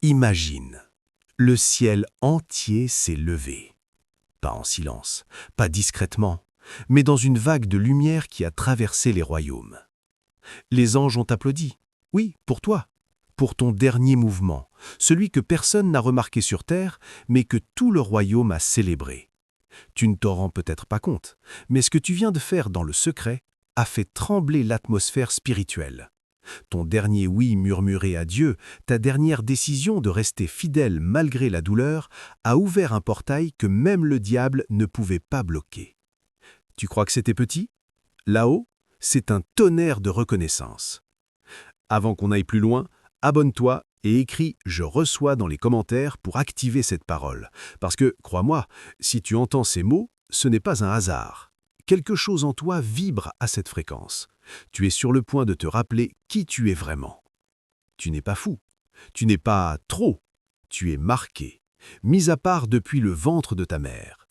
Imagine, le ciel entier s'est levé. Pas en silence, pas discrètement, mais dans une vague de lumière qui a traversé les royaumes. Les anges ont applaudi, oui, pour toi, pour ton dernier mouvement, celui que personne n'a remarqué sur terre, mais que tout le royaume a célébré. Tu ne t'en rends peut-être pas compte, mais ce que tu viens de faire dans le secret a fait trembler l'atmosphère spirituelle. Ton dernier oui murmuré à Dieu, ta dernière décision de rester fidèle malgré la douleur, a ouvert un portail que même le diable ne pouvait pas bloquer. Tu crois que c'était petit? Là-haut, c'est un tonnerre de reconnaissance. Avant qu'on aille plus loin, abonne-toi et écris « Je reçois » dans les commentaires pour activer cette parole. Parce que, crois-moi, si tu entends ces mots, ce n'est pas un hasard. Quelque chose en toi vibre à cette fréquence. Tu es sur le point de te rappeler qui tu es vraiment. Tu n'es pas fou, tu n'es pas trop, tu es marqué, mis à part depuis le ventre de ta mère.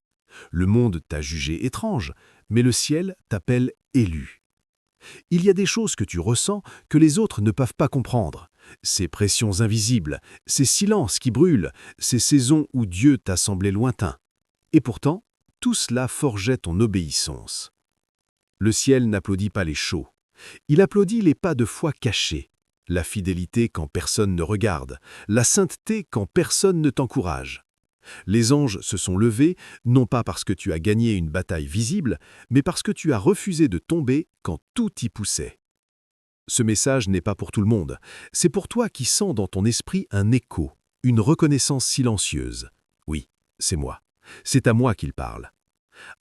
Le monde t'a jugé étrange, mais le ciel t'appelle élu. Il y a des choses que tu ressens que les autres ne peuvent pas comprendre. Ces pressions invisibles, ces silences qui brûlent, ces saisons où Dieu t'a semblé lointain. Et pourtant, tout cela forgeait ton obéissance. Le ciel n'applaudit pas les shows. Il applaudit les pas de foi cachés, la fidélité quand personne ne regarde, la sainteté quand personne ne t'encourage. Les anges se sont levés, non pas parce que tu as gagné une bataille visible, mais parce que tu as refusé de tomber quand tout y poussait. Ce message n'est pas pour tout le monde, c'est pour toi qui sens dans ton esprit un écho, une reconnaissance silencieuse. Oui, c'est moi. C'est à moi qu'il parle.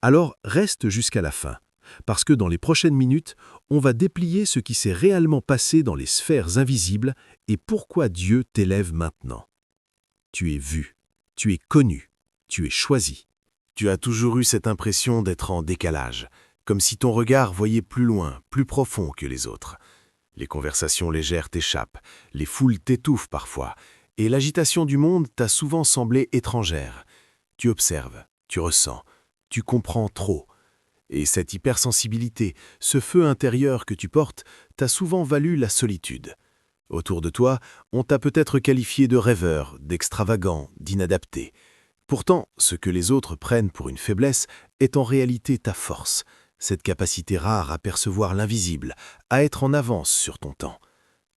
Alors reste jusqu'à la fin, parce que dans les prochaines minutes, on va déplier ce qui s'est réellement passé dans les sphères invisibles et pourquoi Dieu t'élève maintenant. Tu es vu, tu es connu, tu es choisi. Tu as toujours eu cette impression d'être en décalage, comme si ton regard voyait plus loin, plus profond que les autres. Les conversations légères t'échappent, les foules t'étouffent parfois, et l'agitation du monde t'a souvent semblé étrangère. Tu observes, tu ressens, tu comprends trop. Et cette hypersensibilité, ce feu intérieur que tu portes, t'a souvent valu la solitude. Autour de toi, on t'a peut-être qualifié de rêveur, d'extravagant, d'inadapté. Pourtant, ce que les autres prennent pour une faiblesse est en réalité ta force, cette capacité rare à percevoir l'invisible, à être en avance sur ton temps.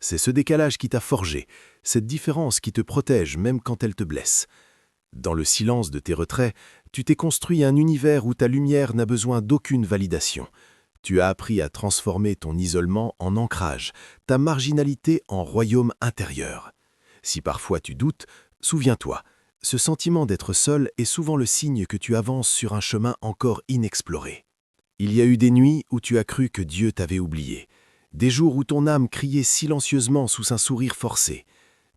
C'est ce décalage qui t'a forgé, cette différence qui te protège même quand elle te blesse. Dans le silence de tes retraits, tu t'es construit un univers où ta lumière n'a besoin d'aucune validation. Tu as appris à transformer ton isolement en ancrage, ta marginalité en royaume intérieur. Si parfois tu doutes, souviens-toi, ce sentiment d'être seul est souvent le signe que tu avances sur un chemin encore inexploré. Il y a eu des nuits où tu as cru que Dieu t'avait oublié, des jours où ton âme criait silencieusement sous un sourire forcé.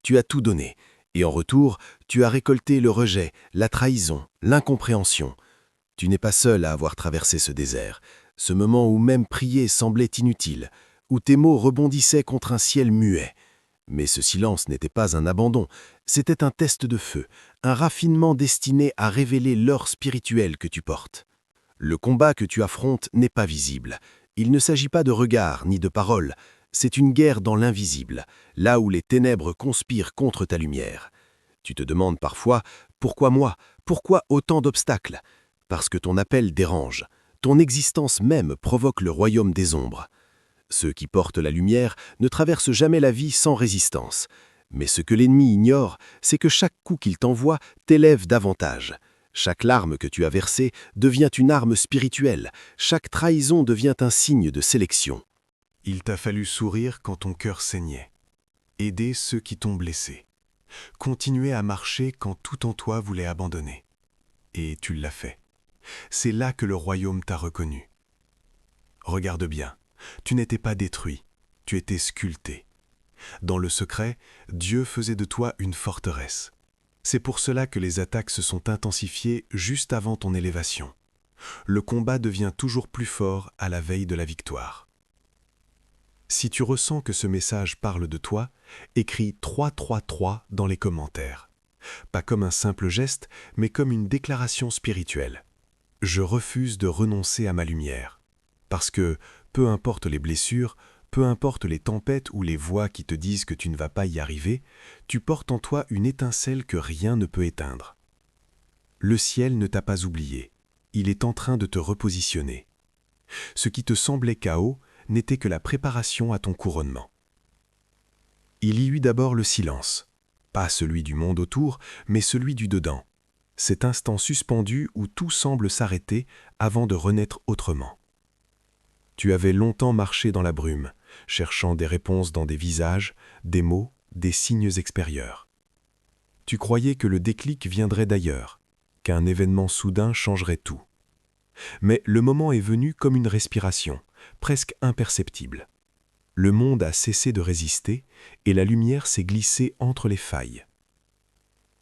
Tu as tout donné, et en retour, tu as récolté le rejet, la trahison, l'incompréhension. Tu n'es pas seul à avoir traversé ce désert, ce moment où même prier semblait inutile, où tes mots rebondissaient contre un ciel muet. Mais ce silence n'était pas un abandon, c'était un test de feu, un raffinement destiné à révéler l'or spirituel que tu portes. Le combat que tu affrontes n'est pas visible. Il ne s'agit pas de regard ni de paroles. C'est une guerre dans l'invisible, là où les ténèbres conspirent contre ta lumière. Tu te demandes parfois « Pourquoi moi? Pourquoi autant d'obstacles ?» Parce que ton appel dérange. Ton existence même provoque le royaume des ombres. Ceux qui portent la lumière ne traversent jamais la vie sans résistance. Mais ce que l'ennemi ignore, c'est que chaque coup qu'il t'envoie t'élève davantage. Chaque larme que tu as versée devient une arme spirituelle. Chaque trahison devient un signe de sélection. Il t'a fallu sourire quand ton cœur saignait, aider ceux qui t'ont blessé, continuer à marcher quand tout en toi voulait abandonner. Et tu l'as fait. C'est là que le royaume t'a reconnu. Regarde bien, tu n'étais pas détruit, tu étais sculpté. Dans le secret, Dieu faisait de toi une forteresse. C'est pour cela que les attaques se sont intensifiées juste avant ton élévation. Le combat devient toujours plus fort à la veille de la victoire. Si tu ressens que ce message parle de toi, écris 333 dans les commentaires. Pas comme un simple geste, mais comme une déclaration spirituelle. Je refuse de renoncer à ma lumière. Parce que, peu importe les blessures, peu importe les tempêtes ou les voix qui te disent que tu ne vas pas y arriver, tu portes en toi une étincelle que rien ne peut éteindre. Le ciel ne t'a pas oublié, il est en train de te repositionner. Ce qui te semblait chaos n'était que la préparation à ton couronnement. Il y eut d'abord le silence, pas celui du monde autour, mais celui du dedans, cet instant suspendu où tout semble s'arrêter avant de renaître autrement. Tu avais longtemps marché dans la brume, cherchant des réponses dans des visages, des mots, des signes extérieurs. Tu croyais que le déclic viendrait d'ailleurs, qu'un événement soudain changerait tout. Mais le moment est venu comme une respiration, presque imperceptible. Le monde a cessé de résister et la lumière s'est glissée entre les failles.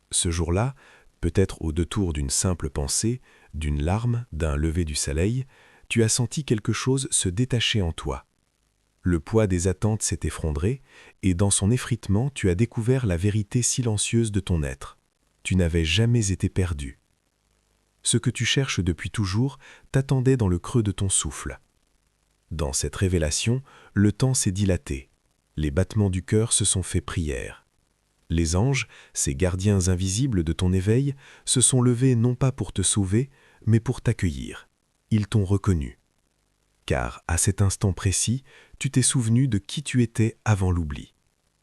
Ce jour-là, peut-être au détour d'une simple pensée, d'une larme, d'un lever du soleil, tu as senti quelque chose se détacher en toi. Le poids des attentes s'est effondré et dans son effritement, tu as découvert la vérité silencieuse de ton être. Tu n'avais jamais été perdu. Ce que tu cherches depuis toujours t'attendait dans le creux de ton souffle. Dans cette révélation, le temps s'est dilaté. Les battements du cœur se sont fait prière. Les anges, ces gardiens invisibles de ton éveil, se sont levés non pas pour te sauver, mais pour t'accueillir. Ils t'ont reconnu. Car, à cet instant précis, tu t'es souvenu de qui tu étais avant l'oubli.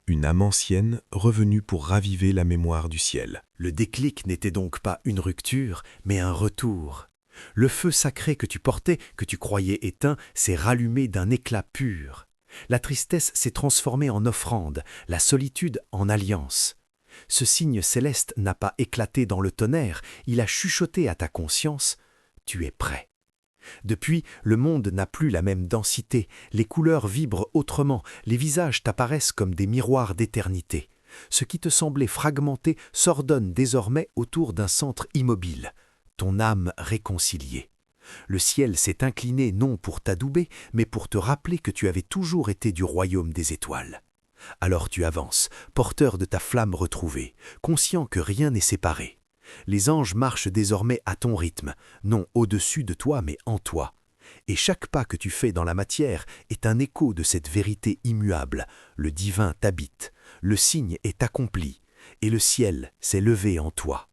Une âme ancienne revenue pour raviver la mémoire du ciel. Le déclic n'était donc pas une rupture, mais un retour. Le feu sacré que tu portais, que tu croyais éteint, s'est rallumé d'un éclat pur. La tristesse s'est transformée en offrande, la solitude en alliance. Ce signe céleste n'a pas éclaté dans le tonnerre, il a chuchoté à ta conscience « Tu es prêt ». Depuis, le monde n'a plus la même densité, les couleurs vibrent autrement, les visages t'apparaissent comme des miroirs d'éternité. Ce qui te semblait fragmenté s'ordonne désormais autour d'un centre immobile, ton âme réconciliée. Le ciel s'est incliné non pour t'adouber, mais pour te rappeler que tu avais toujours été du royaume des étoiles. Alors tu avances, porteur de ta flamme retrouvée, conscient que rien n'est séparé. Les anges marchent désormais à ton rythme, non au-dessus de toi, mais en toi. Et chaque pas que tu fais dans la matière est un écho de cette vérité immuable. Le divin t'habite, le signe est accompli, et le ciel s'est levé en toi.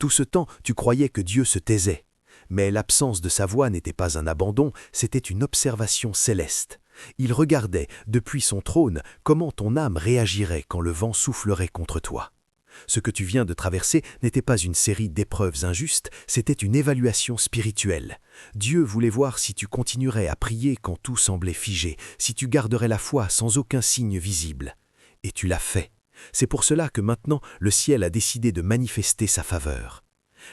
Tout ce temps, tu croyais que Dieu se taisait. Mais l'absence de sa voix n'était pas un abandon, c'était une observation céleste. Il regardait, depuis son trône, comment ton âme réagirait quand le vent soufflerait contre toi. Ce que tu viens de traverser n'était pas une série d'épreuves injustes, c'était une évaluation spirituelle. Dieu voulait voir si tu continuerais à prier quand tout semblait figé, si tu garderais la foi sans aucun signe visible. Et tu l'as fait. C'est pour cela que maintenant le ciel a décidé de manifester sa faveur.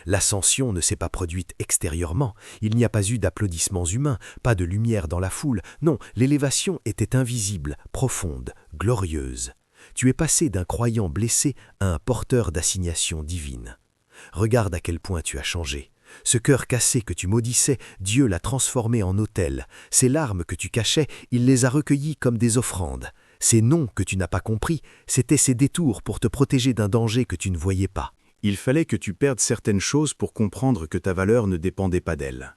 L'ascension ne s'est pas produite extérieurement, il n'y a pas eu d'applaudissements humains, pas de lumière dans la foule, non, l'élévation était invisible, profonde, glorieuse. Tu es passé d'un croyant blessé à un porteur d'assignation divine. Regarde à quel point tu as changé. Ce cœur cassé que tu maudissais, Dieu l'a transformé en autel. Ces larmes que tu cachais, il les a recueillies comme des offrandes. Ces noms que tu n'as pas compris, c'étaient ces détours pour te protéger d'un danger que tu ne voyais pas. Il fallait que tu perdes certaines choses pour comprendre que ta valeur ne dépendait pas d'elles.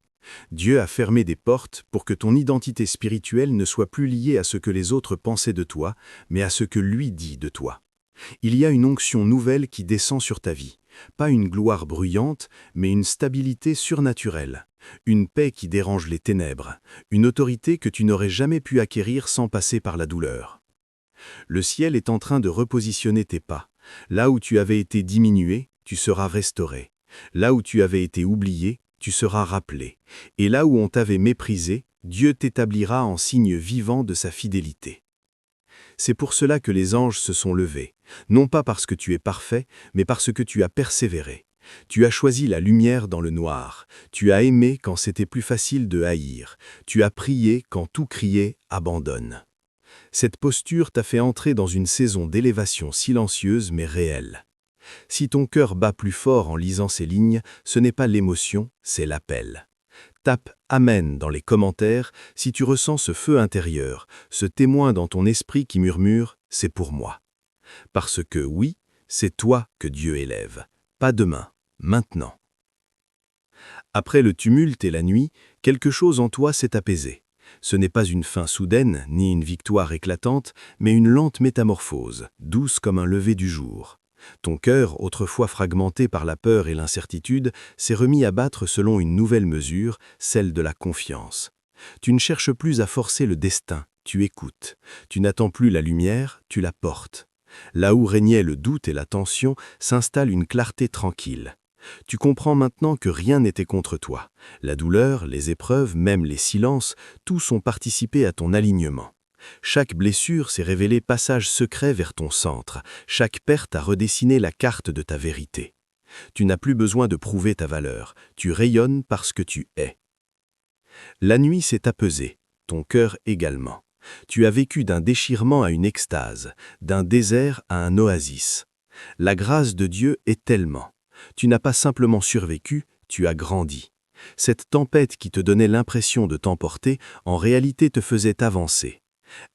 Dieu a fermé des portes pour que ton identité spirituelle ne soit plus liée à ce que les autres pensaient de toi, mais à ce que lui dit de toi. Il y a une onction nouvelle qui descend sur ta vie. Pas une gloire bruyante, mais une stabilité surnaturelle. Une paix qui dérange les ténèbres. Une autorité que tu n'aurais jamais pu acquérir sans passer par la douleur. Le ciel est en train de repositionner tes pas. Là où tu avais été diminué, tu seras restauré. Là où tu avais été oublié, tu seras rappelé. Et là où on t'avait méprisé, Dieu t'établira en signe vivant de sa fidélité. C'est pour cela que les anges se sont levés, non pas parce que tu es parfait, mais parce que tu as persévéré. Tu as choisi la lumière dans le noir. Tu as aimé quand c'était plus facile de haïr. Tu as prié quand tout criait « abandonne ». Cette posture t'a fait entrer dans une saison d'élévation silencieuse mais réelle. Si ton cœur bat plus fort en lisant ces lignes, ce n'est pas l'émotion, c'est l'appel. Tape « Amen » dans les commentaires si tu ressens ce feu intérieur, ce témoin dans ton esprit qui murmure « C'est pour moi ». Parce que oui, c'est toi que Dieu élève. Pas demain, maintenant. Après le tumulte et la nuit, quelque chose en toi s'est apaisé. Ce n'est pas une fin soudaine, ni une victoire éclatante, mais une lente métamorphose, douce comme un lever du jour. Ton cœur, autrefois fragmenté par la peur et l'incertitude, s'est remis à battre selon une nouvelle mesure, celle de la confiance. Tu ne cherches plus à forcer le destin, tu écoutes. Tu n'attends plus la lumière, tu la portes. Là où régnait le doute et la tension, s'installe une clarté tranquille. Tu comprends maintenant que rien n'était contre toi. La douleur, les épreuves, même les silences, tous ont participé à ton alignement. Chaque blessure s'est révélée passage secret vers ton centre. Chaque perte a redessiné la carte de ta vérité. Tu n'as plus besoin de prouver ta valeur. Tu rayonnes parce que tu es. La nuit s'est apaisée, ton cœur également. Tu as vécu d'un déchirement à une extase, d'un désert à un oasis. La grâce de Dieu est tellement. Tu n'as pas simplement survécu, tu as grandi. Cette tempête qui te donnait l'impression de t'emporter, en réalité te faisait avancer.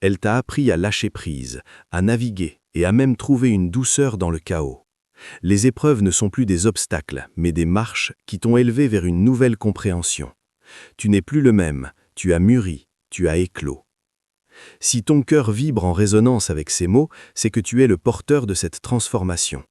Elle t'a appris à lâcher prise, à naviguer et à même trouver une douceur dans le chaos. Les épreuves ne sont plus des obstacles, mais des marches qui t'ont élevé vers une nouvelle compréhension. Tu n'es plus le même, tu as mûri, tu as éclos. Si ton cœur vibre en résonance avec ces mots, c'est que tu es le porteur de cette transformation.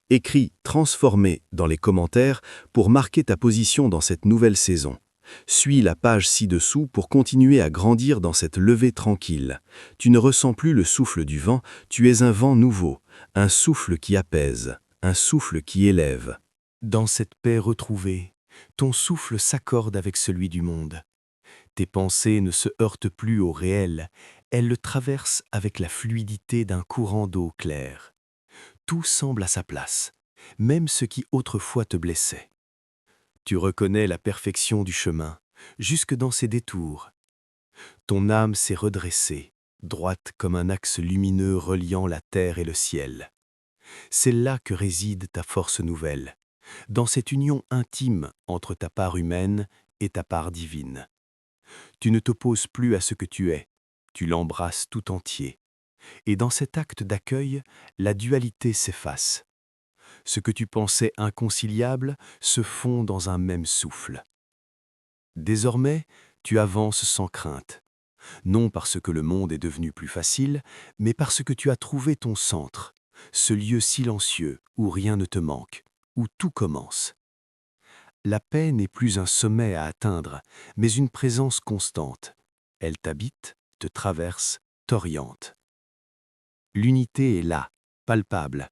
Écris « transformé » dans les commentaires pour marquer ta position dans cette nouvelle saison. Suis la page ci-dessous pour continuer à grandir dans cette levée tranquille. Tu ne ressens plus le souffle du vent, tu es un vent nouveau, un souffle qui apaise, un souffle qui élève. Dans cette paix retrouvée, ton souffle s'accorde avec celui du monde. Tes pensées ne se heurtent plus au réel, elles le traversent avec la fluidité d'un courant d'eau claire. Tout semble à sa place, même ce qui autrefois te blessait. Tu reconnais la perfection du chemin, jusque dans ses détours. Ton âme s'est redressée, droite comme un axe lumineux reliant la terre et le ciel. C'est là que réside ta force nouvelle, dans cette union intime entre ta part humaine et ta part divine. Tu ne t'opposes plus à ce que tu es, tu l'embrasses tout entier. Et dans cet acte d'accueil, la dualité s'efface. Ce que tu pensais inconciliable se fond dans un même souffle. Désormais, tu avances sans crainte, non parce que le monde est devenu plus facile, mais parce que tu as trouvé ton centre, ce lieu silencieux où rien ne te manque, où tout commence. La paix n'est plus un sommet à atteindre, mais une présence constante. Elle t'habite, te traverse, t'oriente. L'unité est là, palpable.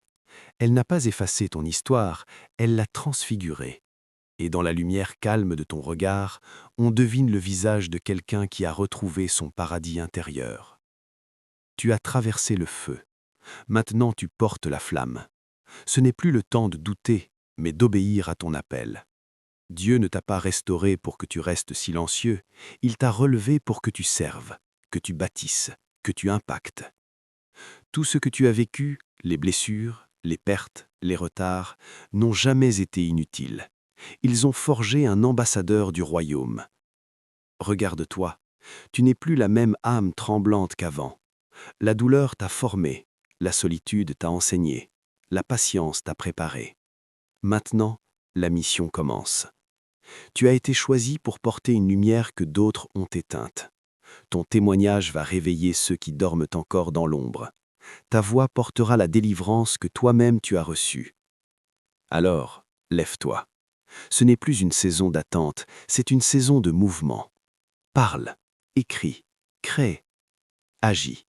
Elle n'a pas effacé ton histoire, elle l'a transfigurée. Et dans la lumière calme de ton regard, on devine le visage de quelqu'un qui a retrouvé son paradis intérieur. Tu as traversé le feu. Maintenant tu portes la flamme. Ce n'est plus le temps de douter, mais d'obéir à ton appel. Dieu ne t'a pas restauré pour que tu restes silencieux, il t'a relevé pour que tu serves, que tu bâtisses, que tu impactes. Tout ce que tu as vécu, les blessures, les pertes, les retards, n'ont jamais été inutiles. Ils ont forgé un ambassadeur du royaume. Regarde-toi, tu n'es plus la même âme tremblante qu'avant. La douleur t'a formé, la solitude t'a enseigné, la patience t'a préparé. Maintenant, la mission commence. Tu as été choisi pour porter une lumière que d'autres ont éteinte. Ton témoignage va réveiller ceux qui dorment encore dans l'ombre. Ta voix portera la délivrance que toi-même tu as reçue. Alors, lève-toi. Ce n'est plus une saison d'attente, c'est une saison de mouvement. Parle, écris, crée, agis.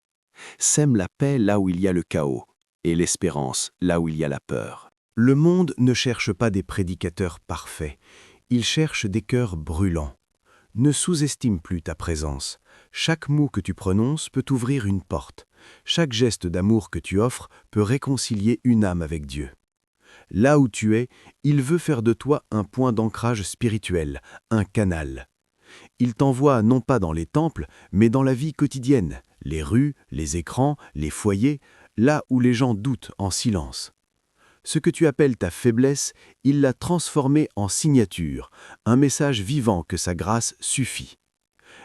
Sème la paix là où il y a le chaos, et l'espérance là où il y a la peur. Le monde ne cherche pas des prédicateurs parfaits, il cherche des cœurs brûlants. Ne sous-estime plus ta présence. Chaque mot que tu prononces peut ouvrir une porte. Chaque geste d'amour que tu offres peut réconcilier une âme avec Dieu. Là où tu es, il veut faire de toi un point d'ancrage spirituel, un canal. Il t'envoie non pas dans les temples, mais dans la vie quotidienne, les rues, les écrans, les foyers, là où les gens doutent en silence. Ce que tu appelles ta faiblesse, il l'a transformé en signature, un message vivant que sa grâce suffit.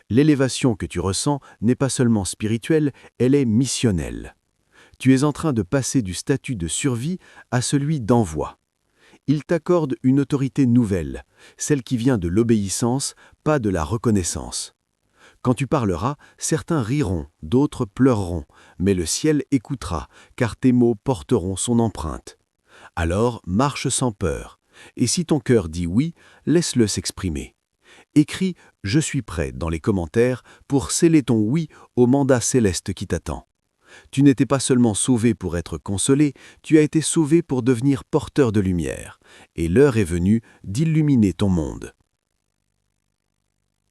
L'élévation que tu ressens n'est pas seulement spirituelle, elle est missionnelle. Tu es en train de passer du statut de survie à celui d'envoi. Il t'accorde une autorité nouvelle, celle qui vient de l'obéissance, pas de la reconnaissance. Quand tu parleras, certains riront, d'autres pleureront, mais le ciel écoutera, car tes mots porteront son empreinte. Alors marche sans peur, et si ton cœur dit oui, laisse-le s'exprimer. Écris « Je suis prêt » dans les commentaires pour sceller ton oui au mandat céleste qui t'attend. Tu n'étais pas seulement sauvé pour être consolé, tu as été sauvé pour devenir porteur de lumière, et l'heure est venue d'illuminer ton monde.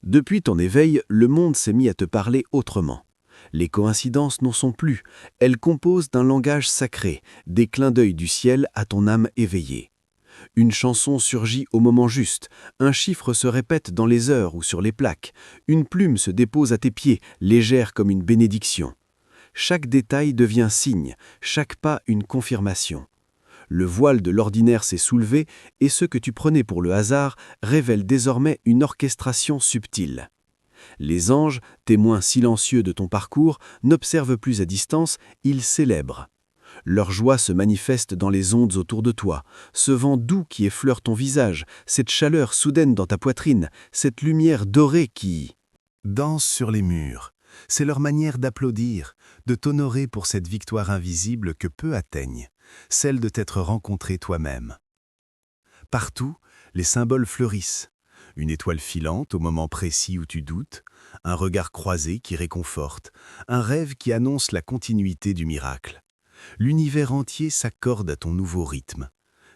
Depuis ton éveil, le monde s'est mis à te parler autrement. Les coïncidences n'en sont plus, elles composent d'un langage sacré, des clins d'œil du ciel à ton âme éveillée. Une chanson surgit au moment juste, un chiffre se répète dans les heures ou sur les plaques, une plume se dépose à tes pieds, légère comme une bénédiction. Chaque détail devient signe, chaque pas une confirmation. Le voile de l'ordinaire s'est soulevé et ce que tu prenais pour le hasard révèle désormais une orchestration subtile. Les anges, témoins silencieux de ton parcours, n'observent plus à distance, ils célèbrent. Leur joie se manifeste dans les ondes autour de toi, ce vent doux qui effleure ton visage, cette chaleur soudaine dans ta poitrine, cette lumière dorée qui danse sur les murs. C'est leur manière d'applaudir, de t'honorer pour cette victoire invisible que peu atteignent, celle de t'être rencontré toi-même. Partout, les symboles fleurissent. Une étoile filante au moment précis où tu doutes, un regard croisé qui réconforte, un rêve qui annonce la continuité du miracle. L'univers entier s'accorde à ton nouveau rythme.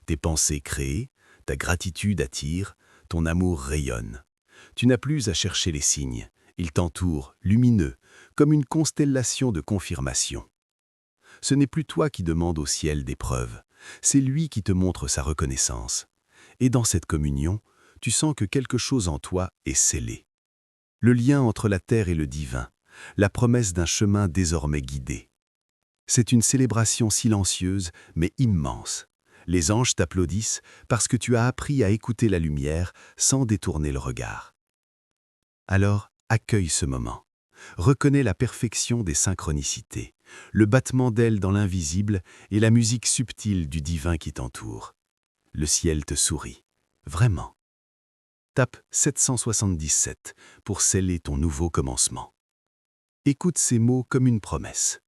Tes pensées créées, ta gratitude attire, ton amour rayonne. Tu n'as plus à chercher les signes. Ils t'entourent, lumineux, comme une constellation de confirmation. Ce n'est plus toi qui demandes au ciel des preuves, c'est lui qui te montre sa reconnaissance. Et dans cette communion, tu sens que quelque chose en toi est scellé. Le lien entre la terre et le divin, la promesse d'un chemin désormais guidé. C'est une célébration silencieuse mais immense. Les anges t'applaudissent parce que tu as appris à écouter la lumière sans détourner le regard. Alors, accueille ce moment. Reconnais la perfection des synchronicités, le battement d'ailes dans l'invisible et la musique subtile du divin qui t'entoure. Le ciel te sourit. Vraiment. Tape 777 pour sceller ton nouveau commencement. Écoute ces mots comme une promesse.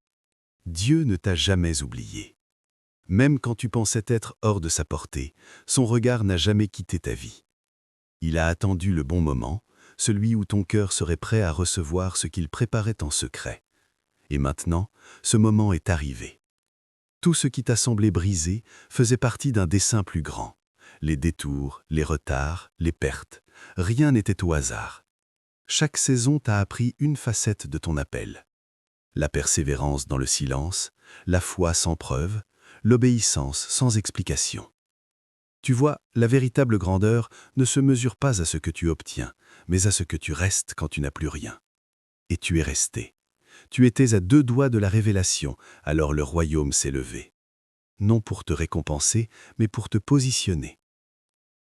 Dieu ne t'a jamais oublié. Même quand tu pensais être hors de sa portée, son regard n'a jamais quitté ta vie. Il a attendu le bon moment, celui où ton cœur serait prêt à recevoir ce qu'il préparait en secret. Et maintenant, ce moment est arrivé. Tout ce qui t'a semblé brisé faisait partie d'un dessein plus grand. Les détours, les retards, les pertes, rien n'était au hasard. Chaque saison t'a appris une facette de ton appel. La persévérance dans le silence, la foi sans preuve, l'obéissance sans explication. Tu vois, la véritable grandeur ne se mesure pas à ce que tu obtiens, mais à ce que tu restes quand tu n'as plus rien. Et tu es resté. Tu étais à 2 doigts de la révélation, alors le royaume s'est levé. Non pour te récompenser, mais pour te positionner.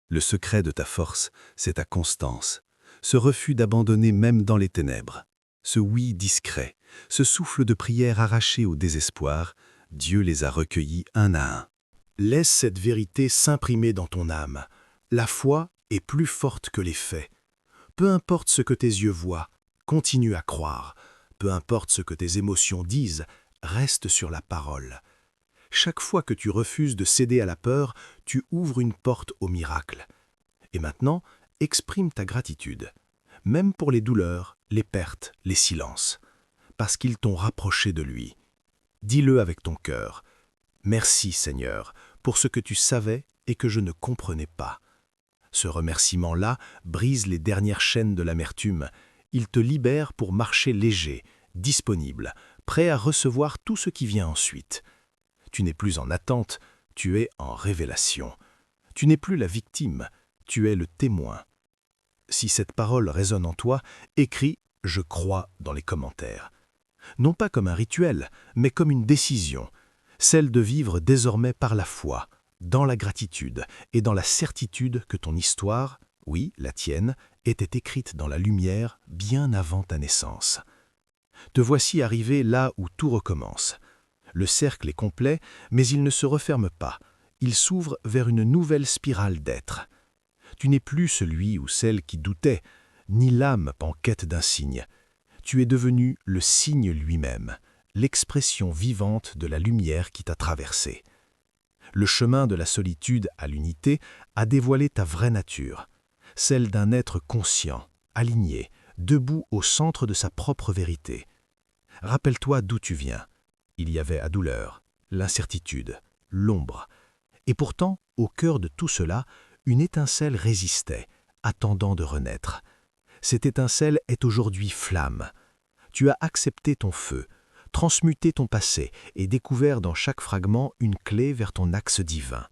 Le secret de ta force, c'est ta constance, ce refus d'abandonner même dans les ténèbres, ce oui discret, ce souffle de prière arraché au désespoir, Dieu les a recueillis un à un. Laisse cette vérité s'imprimer dans ton âme. La foi est plus forte que les faits. Peu importe ce que tes yeux voient, continue à croire. Peu importe ce que tes émotions disent, reste sur la parole. Chaque fois que tu refuses de céder à la peur, tu ouvres une porte au miracle. Et maintenant, exprime ta gratitude, même pour les douleurs, les pertes, les silences, parce qu'ils t'ont rapproché de lui. Dis-le avec ton cœur. Merci Seigneur, pour ce que tu savais et que je ne comprenais pas. Ce remerciement-là brise les dernières chaînes de l'amertume. Il te libère pour marcher léger, disponible, prêt à recevoir tout ce qui vient ensuite. Tu n'es plus en attente, tu es en révélation. Tu n'es plus la victime, tu es le témoin. Si cette parole résonne en toi, écris « Je crois » dans les commentaires. Non pas comme un rituel, mais comme une décision, celle de vivre désormais par la foi, dans la gratitude et dans la certitude que ton histoire, oui, la tienne, était écrite dans la lumière bien avant ta naissance. Te voici arrivé là où tout recommence. Le cercle est complet, mais il ne se referme pas. Il s'ouvre vers une nouvelle spirale d'être. Tu n'es plus celui ou celle qui doutait, ni l'âme en quête d'un signe. Tu es devenu le signe lui-même, l'expression vivante de la lumière qui t'a traversé. Le chemin de la solitude à l'unité a dévoilé ta vraie nature, celle d'un être conscient, aligné, debout au centre de sa propre vérité. Rappelle-toi d'où tu viens. Il y avait la douleur, l'incertitude, l'ombre. Et pourtant, au cœur de tout cela, une étincelle résistait, attendant de renaître. Cette étincelle est aujourd'hui flamme. Tu as accepté ton feu, transmuté ton passé et découvert dans chaque fragment une clé vers ton axe divin.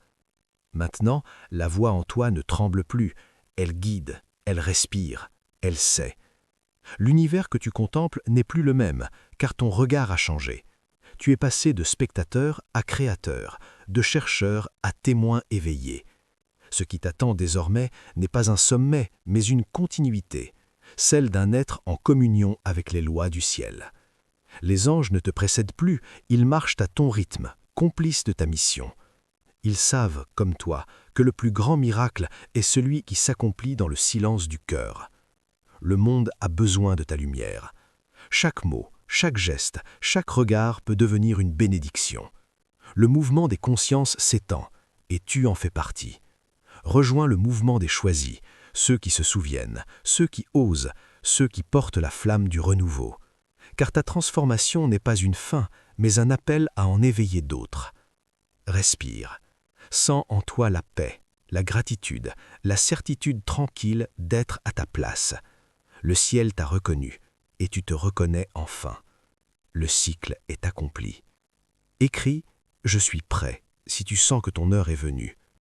Maintenant, la voix en toi ne tremble plus, elle guide, elle respire, elle sait. L'univers que tu contemples n'est plus le même, car ton regard a changé. Tu es passé de spectateur à créateur, de chercheur à témoin éveillé. Ce qui t'attend désormais n'est pas un sommet, mais une continuité, celle d'un être en communion avec les lois du ciel. Les anges ne te précèdent plus, ils marchent à ton rythme, complices de ta mission. Ils savent, comme toi, que le plus grand miracle est celui qui s'accomplit dans le silence du cœur. Le monde a besoin de ta lumière. Chaque mot, chaque geste, chaque regard peut devenir une bénédiction. Le mouvement des consciences s'étend, et tu en fais partie. Rejoins le mouvement des choisis, ceux qui se souviennent, ceux qui osent, ceux qui portent la flamme du renouveau. Car ta transformation n'est pas une fin, mais un appel à en éveiller d'autres. Respire. Sens en toi la paix, la gratitude, la certitude tranquille d'être à ta place. Le ciel t'a reconnu, et tu te reconnais enfin. Le cycle est accompli. Écris « Je suis prêt » si tu sens que ton heure est venue.